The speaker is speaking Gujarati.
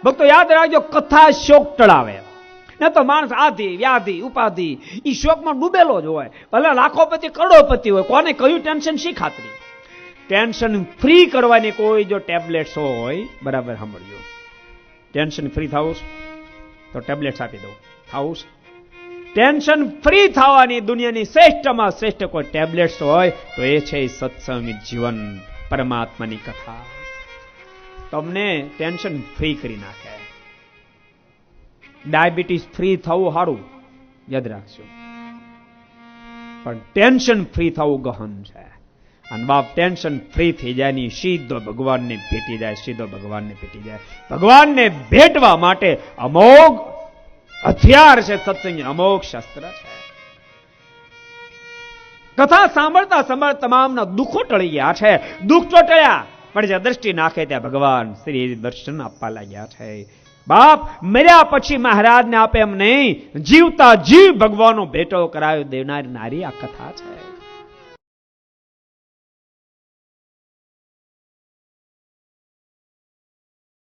ભક્તો યાદ રાખજો, કથા શોક ટળાવે. ન તો માણસ આધિ વ્યાધિ ઉપાધિ એ શોકમાં ડૂબેલો જ હોય. ભલે લાખોપતિ કરોડોપતિ હોય, કોને કયું ટેન્શન શી ખાતરી? ટેન્શન ફ્રી કરવાની કોઈ જો ટેબ્લેટ્સ હોય, બરાબર સાંભળજો, ટેન્શન ફ્રી થવું તો ટેબ્લેટ્સ આપી દઉં. થવું ટેન્શન ફ્રી થવાની દુનિયાની શ્રેષ્ઠમાં શ્રેષ્ઠ કોઈ ટેબ્લેટ્સ હોય તો એ છે સત્સંગ, જીવન, પરમાત્માની કથા. તમને ટેન્શન ફ્રી કરી નાખે. ડાયાબિટીસ ફ્રી થવું સારું, યાદ રાખજો, પણ ટેન્શન ફ્રી થવું ગહન છે. અને બાપ ટેન્શન ફ્રી થઈ જાય ની સીધો ભગવાનને ભેટી જાય, સીધો ભગવાનને ભેટી જાય. ભગવાનને ભેટવા માટે અમોઘ હથિયાર છે સત્સંગ, અમોઘ શસ્ત્ર છે. કથા સાંભળતા સાંભળતા તમામના દુઃખો ટળી ગયા છે. દુઃખ તો ટળ્યા, પણ જે દ્રષ્ટિ નાખે ત્યાં ભગવાન શ્રી દર્શન આપવા લાગ્યા છે. બાપ મર્યા પછી મહારાજને આપે એમ નહીં, જીવતા જીવ ભગવાનનો ભેટો કરાયો દેનારી નારી આ કથા છે.